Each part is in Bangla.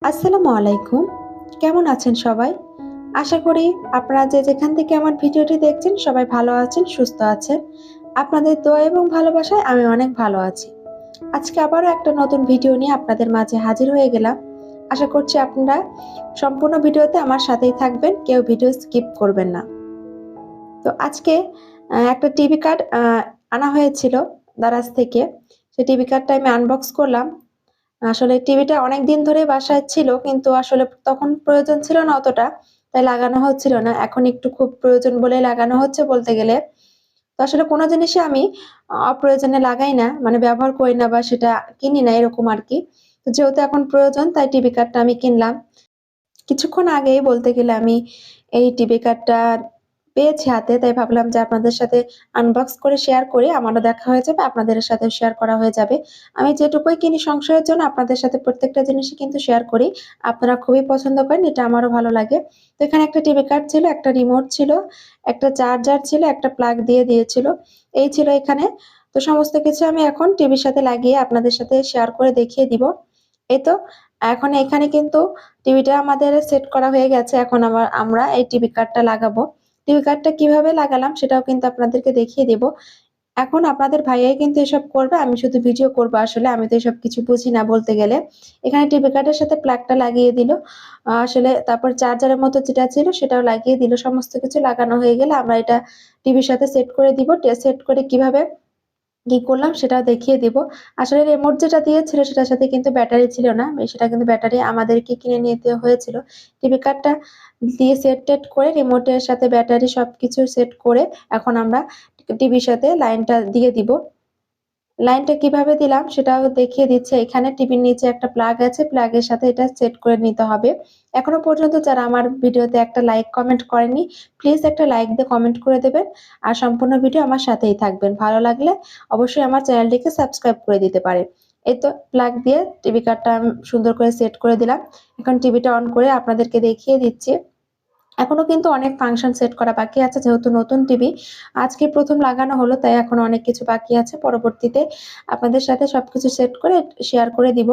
আসসালামু আলাইকুম। কেমন আছেন সবাই? আশা করি আপনারা যে যেখান থেকে আমার ভিডিওটি দেখছেন সবাই ভালো আছেন, সুস্থ আছেন। আপনাদের দোয়া এবং ভালোবাসায় আমি অনেক ভালো আছি। আজকে আবারও একটা নতুন ভিডিও নিয়ে আপনাদের মাঝে হাজির হয়ে গেলাম। আশা করছি আপনারা সম্পূর্ণ ভিডিওতে আমার সাথেই থাকবেন, কেউ ভিডিও স্কিপ করবেন না। তো আজকে একটা টিভি কার্ড আনা হয়েছিল দারাজ থেকে। সেই টিভি কার্ডটা আমি আনবক্স করলাম। আসলে টিভিটা অনেকদিন ধরে বাসায় ছিল, কিন্তু আসলে তখন প্রয়োজন ছিল না অতটা, তাই লাগানো হচ্ছিল না। এখন একটু খুব প্রয়োজন বলে লাগানো হচ্ছে বলতে গেলে। তো আসলে কোনো জিনিসই আমি অপ্রয়োজনে লাগাই না, মানে ব্যবহার করি না বা সেটা কিনি না এরকম আরকি। তো যেহেতু এখন প্রয়োজন তাই টিভি কার্ডটা আমি কিনলাম। কিছুক্ষণ আগেই বলতে গেলে আমি এই টিভি কার্ডটা পেয়েছি হাতে, তাই ভাবলাম যে আপনাদের সাথে আনবক্স করে শেয়ার করি। আমারও দেখা হয়ে যাবে, আপনাদের সাথেও শেয়ার করা হয়ে যাবে। আমি যেটুকুই কিনি সংসারের জন্য আপনাদের সাথে প্রত্যেকটা জিনিসই কিন্তু শেয়ার করি। আপনারা খুবই পছন্দ করেন, এটা আমারও ভালো লাগে। তো এখানে একটা টিভি কার্ড ছিল, একটা রিমোট ছিল, একটা চার্জার ছিল, একটা প্লাগ দিয়ে দিয়েছিল। এই ছিল এখানে। তো সমস্ত কিছু আমি এখন টিভির সাথে লাগিয়ে আপনাদের সাথে শেয়ার করে দেখিয়ে দিব। এই তো এখন এখানে কিন্তু টিভিটা আমাদের সেট করা হয়ে গেছে। এখন আমরা এই টিভি কার্ডটা লাগাবো। টিভি কার্ডটা কিভাবে লাগালাম সেটাও কিন্তু আপনাদেরকে দেখিয়ে দিব। এখন আপনাদের ভাইয়াই কিন্তু এসব করবে। আমি শুধু ভিডিও করব আসলে। আমি তো এসব কিছু বুঝি না বলতে গেলে। এখানে টিভি কার্ডের সাথে প্লাগটা লাগিয়ে দিল। আসলে তারপর চার্জারের মতো যেটা ছিল সেটাও লাগিয়ে দিল। সমস্ত কিছু লাগানো হয়ে গেলে আমরা এটা টিভির সাথে সেট করে দিব। সেট করে কিভাবে কি করলাম সেটাও দেখিয়ে দিব। আসলে রিমোট যেটা দিয়েছিল সেটার সাথে কিন্তু ব্যাটারি ছিল না। সেটা কিন্তু ব্যাটারি আমাদেরকে কিনে নিতে হয়েছিল। টিভি কার্ডটা দিয়ে সেট-টেট করে রিমোটের সাথে ব্যাটারি সবকিছু সেট করে এখন আমরা টিভির সাথে লাইনটা দিয়ে দিব। লাইনটা কিভাবে দিলাম সেটাও দেখিয়ে দিচ্ছি। এখানে টিভির নিচে একটা প্লাগ আছে। প্লাগের সাথে এটা সেট করে নিতে হবে। এখনো পর্যন্ত যারা আমার ভিডিওতে একটা লাইক কমেন্ট করেননি, প্লিজ একটা লাইক দিয়ে কমেন্ট করে দেবেন। আর সম্পূর্ণ ভিডিও আমার সাথেই থাকবেন। ভালো লাগলে অবশ্যই আমার চ্যানেলটিকে সাবস্ক্রাইব করে দিতে পারেন। এই তো প্লাগ দিয়ে টিভি কার্ডটা আমি সুন্দর করে সেট করে দিলাম। এখন টিভিটা অন করে আপনাদেরকে দেখিয়ে দিচ্ছি। এখনো কিন্তু অনেক ফাংশন সেট করা বাকি আছে, যেহেতু নতুন টিভি আজকে ১ম লাগানো হলো, তাই এখনো অনেক কিছু বাকি আছে। পরবর্তীতে আপনাদের সাথে সবকিছু সেট করে শেয়ার করে দিব।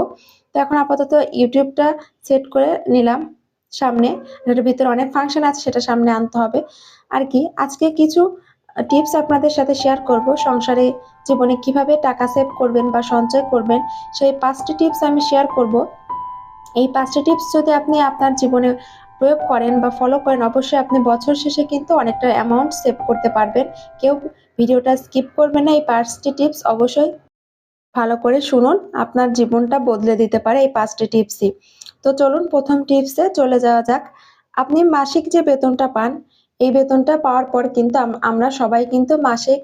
তো এখন আপাতত ইউটিউবটা সেট করে নিলাম সামনে। এটার ভিতরে অনেক ফাংশন আছে, সেটা সামনে আনতে হবে। আর কি আজকে কিছু টিপস আপনাদের সাথে শেয়ার করব। সংসারে জীবনে কিভাবে টাকা সেভ করবেন বা সঞ্চয় করবেন সেই ৫ টি টিপস আমি শেয়ার করব। এই ৫ টা টিপস যদি আপনি আপনার জীবনে প্রয়োগ করেন বা ফলো করেন, অবশ্যই আপনি বছর শেষে কিন্তু অনেকটা অ্যামাউন্ট সেভ করতে পারবেন। কেউ ভিডিওটা স্কিপ করবেন না। এই ৫ টি টিপস অবশ্যই ভালো করে শুনুন। আপনার জীবনটা বদলে দিতে পারে এই ৫ টি টিপসই। তো চলুন ১ম টিপসে চলে যাওয়া যাক। আপনি মাসিক যে বেতনটা পান, এই বেতনটা পাওয়ার পর কিন্তু আমরা সবাই কিন্তু মাসিক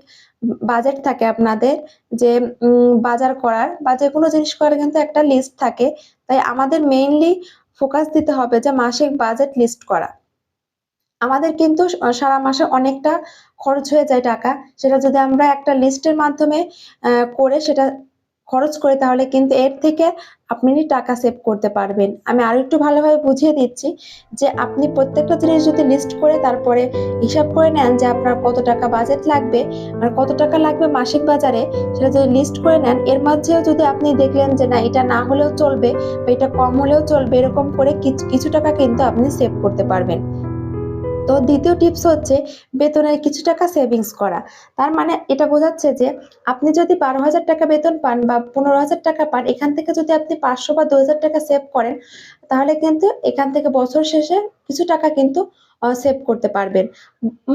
বাজেট থাকে আপনাদের, যে বাজার করার বা যেকোনো জিনিস করার কিন্তু একটা লিস্ট থাকে। তাই আমাদের মেইনলি ফোকাস দিতে হবে যে মাসিক বাজেট লিস্ট করা। আমাদের কিন্তু সারা মাসে অনেকটা খরচ হয়ে যায় টাকা। সেটা যদি আমরা একটা লিস্টের মাধ্যমে করে সেটা খরচ করি, তাহলে কিন্তু এর থেকে আপনি টাকা সেভ করতে পারবেন। আমি আরেকটু ভালোভাবে বুঝিয়ে দিচ্ছি যে আপনি প্রত্যেকটা জিনিস যদি লিস্ট করে তারপরে হিসাব করে নেন যে আপনার কত টাকা বাজেট লাগবে আর কত টাকা লাগবে মাসিক বাজারে, সেটা যদি লিস্ট করে নেন, এর মাঝেও যদি আপনি দেখলেন যে না এটা না হলেও চলবে বা এটা কম হলেও চলবে, এরকম করে কিছু টাকা কিন্তু আপনি সেভ করতে পারবেন। তো ২য় টিপস হচ্ছে বেতনের কিছু টাকা সেভিংস করা। তার মানে এটা বোঝাচ্ছে যে আপনি যদি ১২,০০০ টাকা বেতন পান বা ১৫,০০০ টাকা পান, এখান থেকে যদি আপনি ৫০০ বা ২,০০০ টাকা সেভ করেন, তাহলে কিন্তু এখান থেকে বছর শেষে কিছু টাকা কিন্তু সেভ করতে পারবেন।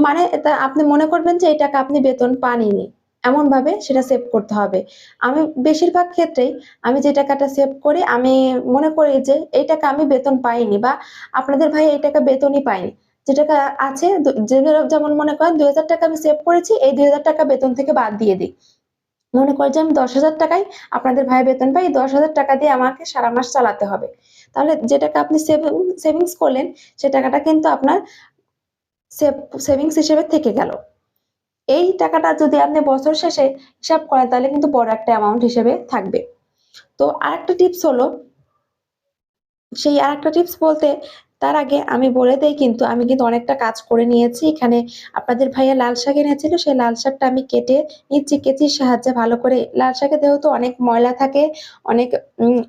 মানে এটা আপনি মনে করবেন যে এই টাকা আপনি বেতন পানইনি। এমনভাবে সেটা সেভ করতে হবে। আমি বেশিরভাগ ক্ষেত্রেই আমি যে টাকাটা সেভ করি, আমি মনে করি যে এই টাকা আমি বেতন পাইনি বা আপনাদের ভাই এই টাকা বেতনই পায়নি। যে টাকা আছে যেমন মনে করেন ৳২,০০০ আমি সেভ করেছি, এই ৳২,০০০ বেতন থেকে বাদ দিয়ে দিই। মনে করি যে আমি ৳১০,০০০ আপনাদের ভাইয়ের বেতন পাই, এই ৳১০,০০০ দিয়ে আমাকে সারা মাস চালাতে হবে। তাহলে যে টাকা আপনি সেভিংস করলেন, সে টাকাটা কিন্তু আপনার সেভিংস হিসেবে থেকে গেল। এই টাকাটা যদি আপনি বছর শেষে হিসাব করেন, তাহলে কিন্তু বড় একটা অ্যামাউন্ট হিসেবে থাকবে। তো আরেকটা টিপস হলো, সেই আরেকটা টিপস বলতে তার আগে আমি বলে দেই, কিন্তু আমি কিন্তু অনেকটা কাজ করে নিয়েছি। এখানে আপনাদের ভাইয়া লাল শাক এনেছিল, সেই লাল শাকটা আমি কেটে নিচ্ছি কেচির সাহায্যে ভালো করে। লাল শাকে যেহেতু অনেক ময়লা থাকে, অনেক উম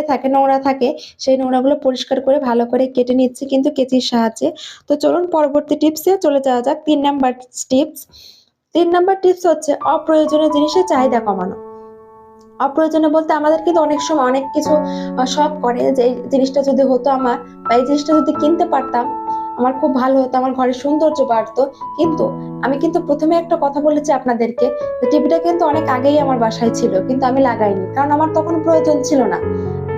থাকে, নোংরা থাকে, সেই নোংরাগুলো পরিষ্কার করে ভালো করে কেটে নিচ্ছি কিন্তু কেচির সাহায্যে। তো চলুন পরবর্তী টিপসে চলে যাওয়া যাক। ৩ নাম্বার টিপস। ৩ নাম্বার টিপস হচ্ছে অপ্রয়োজনীয় জিনিসের চাহিদা কমানো। অপ্রয়োজনীয় বলতে আমাদের কিন্তু অনেক সময় অনেক কিছু শখ করে যে এই জিনিসটা যদি হতো আমার, বা এই জিনিসটা যদি কিনতে পারতাম আমার খুব ভালো হতো, আমার ঘরের সৌন্দর্য বাড়তো। কিন্তু আমি কিন্তু প্রথমে একটা কথা বলেছি আপনাদেরকে, যে টিভিটা কিন্তু অনেক আগেই আমার বাসায় ছিল কিন্তু আমি লাগাইনি, কারণ আমার তখন প্রয়োজন ছিল না।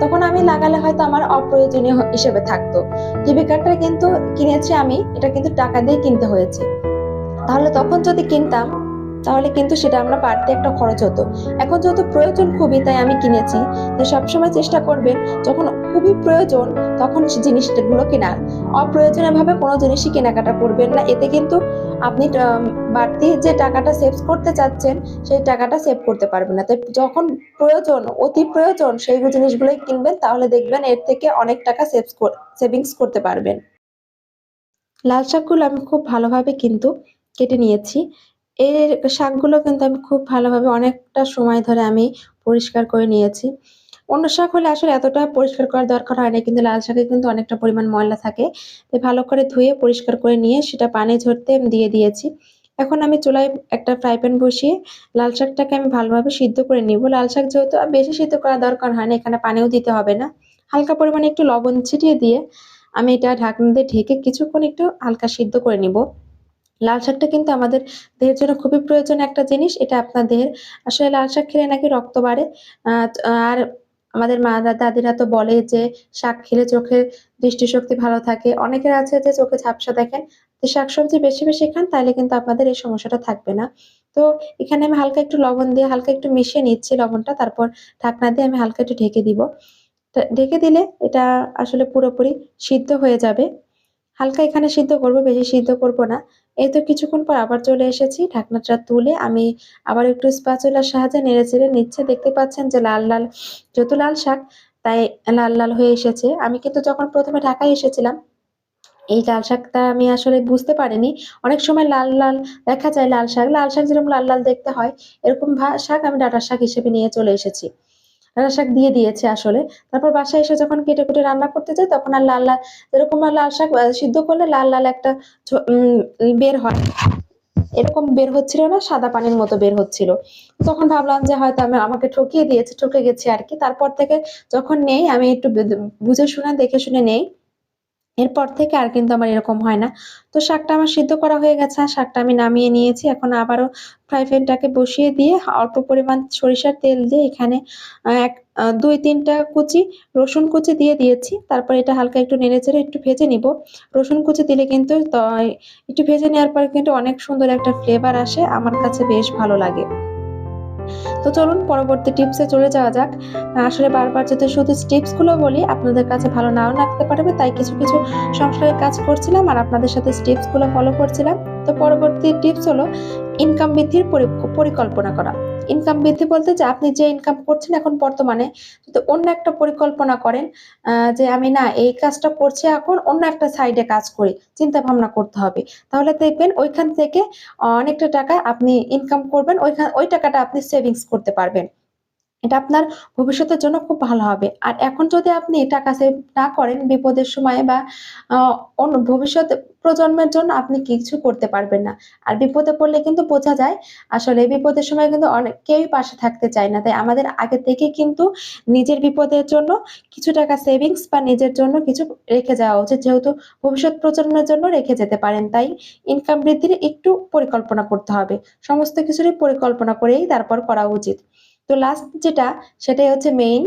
তখন আমি লাগালে হয়তো আমার অপ্রয়োজনীয় হিসেবে থাকতো। টিভি কাটটা কিন্তু কিনেছি আমি, এটা কিন্তু টাকা দিয়ে কিনতে হয়েছে। তাহলে তখন যদি কিনতাম তাহলে কিন্তু সেটা আমরা বাড়তি একটা খরচ হতো। এখন যেহেতু প্রয়োজন খুবই তাই আমি কিনেছি। তো সবসময় চেষ্টা করবেন যখন খুবই প্রয়োজন তখন জিনিসগুলো কেনার। অপ্রয়োজনীয় ভাবে কোনো জিনিসই কেনাকাটা করবেন না, এতে কিন্তু আপনি বাড়তি যে টাকাটা সেভ করতে চাচ্ছেন সেই টাকাটা সেভ করতে পারবেন না। তাই যখন প্রয়োজন, অতি প্রয়োজন সেই জিনিসগুলোই কিনবেন, তাহলে দেখবেন এর থেকে অনেক টাকা সেভিংস করতে পারবেন। লাল শাকগুলো আমি খুব ভালোভাবে কিন্তু কেটে নিয়েছি। এর শাকগুলো কিন্তু আমি খুব ভালোভাবে অনেকটা সময় ধরে আমি পরিষ্কার করে নিয়েছি। অন্য শাক হলে আসলে এতটা পরিষ্কার করার দরকার হয় না, কিন্তু লাল শাকে কিন্তু অনেকটা পরিমাণ ময়লা থাকে। তাই ভালো করে ধুয়ে পরিষ্কার করে নিয়ে সেটা পানি ঝরতে দিয়ে দিয়েছি। এখন আমি চুলায় একটা ফ্রাই প্যান বসিয়ে লাল শাকটাকে আমি ভালোভাবে সিদ্ধ করে নিব। লাল শাক যেহেতু বেশি সিদ্ধ করার দরকার হয় না, এখানে পানিও দিতে হবে না। হালকা পরিমাণে একটু লবণ ছিটিয়ে দিয়ে আমি এটা ঢাকনা দিয়ে ঢেকে কিছুক্ষণ একটু হালকা সিদ্ধ করে নিব। লাল শাকটা কিন্তু আমাদের দেহের জন্য খুবই প্রয়োজনীয় একটা জিনিস। এটা আপনার দেহের, আসলে লাল শাক খেলে নাকি রক্ত বাড়ে। আ আর আমাদের মারা দাদিরা তো বলে যে শাক খেলে চোখের দৃষ্টিশক্তি ভালো থাকে। অনেকের আছে যে চোখে ঝাপসা দেখেন। তো শাকসবজি বেশি, বেশি খান তাইলে কিন্তু আপনাদের এই সমস্যাটা থাকবে না। তো এখানে আমি হালকা একটু লবণ দিয়ে হালকা একটু মিশিয়ে নিচ্ছি লবণটা। তারপর ঢাকনা দিয়ে আমি হালকা একটু ঢেকে দিব। ঢেকে দিলে এটা আসলে পুরোপুরি সিদ্ধ হয়ে যাবে। হালকা এখানে সিদ্ধ করব, বেশি সিদ্ধ করব না। এই তো কিছুক্ষণ পর আবার চলে এসেছি। ঢাকনাটা তুলে আমি আবার একটু স্প্যাচুলার সাহায্যে নেড়েচেড়ে নিচ্ছি। দেখতে পাচ্ছেন যে লাল, লাল, যেহেতু লাল শাক তাই লাল, লাল হয়ে এসেছে। আমি কিন্তু যখন ১ম এ ঢাকায় এসেছিলাম এই লাল শাকটা আমি আসলে বুঝতে পারিনি। অনেক সময় লাল, লাল দেখা যায় লাল শাক। লাল শাক যেরকম লাল, লাল দেখতে হয় এরকম শাক আমি ডাঁটার শাক হিসেবে নিয়ে চলে এসেছি। ডাঁটা শাক দিয়ে দিয়েছে আসলে। তারপর বাসায় এসে যখন কেটে কুটে রান্না করতে যাই তখন আর লাল, লাল, যেরকম লাল শাক সিদ্ধ করলে লাল, লাল একটা বের হয়। এরকম বের হচ্ছিল না, সাদা পানির মতো বের হচ্ছিল। তখন ভাবলাম যে হয়তো আমাকে ঠকিয়ে দিয়েছে, ঠকে গেছি আরকি। তারপর থেকে যখন নেই আমি একটু বুঝে শুনে দেখে শুনে নেই। এরপর থেকে আর কিন্তু আমার এরকম হয় না। তো শাকটা আমার সিদ্ধ করা হয়ে গেছে। আর শাকটা আমি নামিয়ে নিয়েছি। এখন আবারও ফ্রাই প্যানটাকে বসিয়ে দিয়ে অল্প পরিমাণ সরিষার তেল দিয়ে এখানে আ এক ২-৩ টা কুচি রসুন কুচি দিয়ে দিয়েছি। তারপরে এটা হালকা একটু নেড়েচেড়ে একটু ভেজে নিব। রসুন কুচি দিলে কিন্তু একটু ভেজে নেওয়ার পরে কিন্তু অনেক সুন্দর একটা ফ্লেভার আসে। আমার কাছে বেশ ভালো লাগে। তো চলুন পরবর্তী টিপসে চলে যাওয়া যাক। আসলে বারবার যদি শুধু টিপস গুলো বলি আপনাদের কাছে ভালো নাও লাগতে পারবে। তাই কিছু, কিছু সংসারের কাজ করছিলাম আর আপনাদের সাথে টিপস গুলো ফলো করছিলাম। তো পরবর্তী টিপস হলো ইনকাম বৃদ্ধির পরিকল্পনা করা। ইনকাম বৃদ্ধি বলতে যে আপনি যে ইনকাম করছেন এখন বর্তমানে যদি অন্য একটা পরিকল্পনা করেন, যে আমি না এই কাজটা করছি এখন অন্য একটা সাইডে কাজ করি। চিন্তা ভাবনা করতে হবে। তাহলে দেখবেন ওইখান থেকে অনেকটা টাকা আপনি ইনকাম করবেন। ওই টাকাটা আপনি সেভিংস করতে পারবেন। এটা আপনার ভবিষ্যতের জন্য খুব ভালো হবে। আর এখন যদি আপনি টাকা সেভ না করেন বিপদের সময়ে বা আ অন্য ভবিষ্যৎ প্রজন্মের জন্য আপনি কিছু করতে পারবেন না। আর বিপদে পড়লে কিন্তু বোঝা যায় আসলে বিপদের সময় কিন্তু কেউই পাশে থাকতে চায় না। তাই আমাদের আগে থেকেই কিন্তু নিজের বিপদের জন্য কিছু টাকা সেভিংস বা নিজের জন্য কিছু রেখে যাওয়া উচিত। যেহেতু ভবিষ্যৎ প্রজন্মের জন্য রেখে যেতে পারেন। তাই ইনকাম বৃদ্ধির একটু পরিকল্পনা করতে হবে। সমস্ত কিছুরই পরিকল্পনা করেই তারপর করা উচিত। তো লাস্ট যেটা সেটাই হচ্ছে মেইন।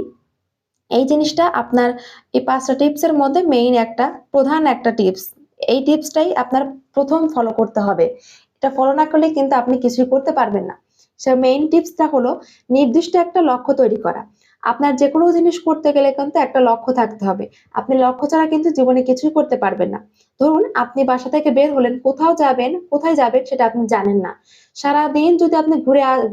এই জিনিসটা আপনার এই ৫ টা টিপসের মধ্যে মেইন একটা প্রধান একটা টিপস। এই টিপসটাই আপনার ১ম ফলো করতে হবে। এটা ফলো না করলে কিন্তু আপনি কিছুই করতে পারবেন না। মেইন টিপসটা হলো নির্দিষ্ট একটা লক্ষ্য তৈরি করা। আপনার যেকোনো জিনিস করতে গেলে কিন্তু একটা লক্ষ্য থাকতে হবে। আপনি লক্ষ্য ছাড়া কিন্তু জীবনে কিছুই করতে পারবেন না। ধরুন আপনি বাসা থেকে বের হলেন, কোথায় যাবেন সেটা আপনি জানেন না। সারাদিন যদি আপনি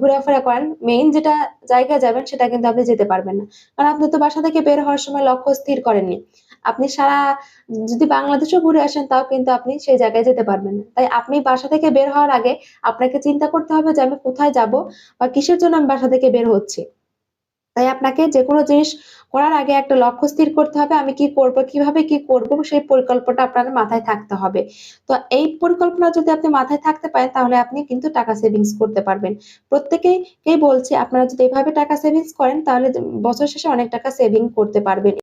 ঘোরাফেরা করেন, মেইন যেটা জায়গায় যাবেন সেটা কিন্তু আপনি যেতে পারবেন না। কারণ আপনি তো বাসা থেকে বের হওয়ার সময় লক্ষ্য স্থির করেননি। আপনি যদি বাংলাদেশেও ঘুরে আসেন তাও কিন্তু আপনি সেই জায়গায় যেতে পারবেন না। তাই আপনি বাসা থেকে বের হওয়ার আগে আপনাকে চিন্তা করতে হবে যে আমি কোথায় যাবো বা কিসের জন্য আমি বাসা থেকে বের হচ্ছি। তাই আপনাকে যেকোনো জিনিস করার আগে একটা লক্ষ্য স্থির করতে হবে। আমি কি করব, কিভাবে কি করব সেই পরিকল্পনাটা আপনার মাথায় থাকতে হবে। তো এই পরিকল্পনা যদি আপনি মাথায় থাকতে পারেন তাহলে আপনি কিন্তু টাকা সেভিংস করতে পারবেন। প্রত্যেকেই বলছি আপনারা যদি এভাবে টাকা সেভিংস করেন তাহলে বছর শেষে অনেক টাকা সেভিং করতে পারবেন।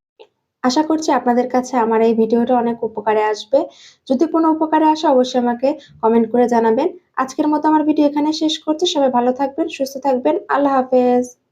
আশা করছি আপনাদের কাছে আমার এই ভিডিওটা অনেক উপকারে আসবে। যদি কোনো উপকারে আসে অবশ্যই আমাকে কমেন্ট করে জানাবেন। আজকের মতো আমার ভিডিও এখানে শেষ করছি। সবাই ভালো থাকবেন, সুস্থ থাকবেন। আল্লাহ হাফেজ।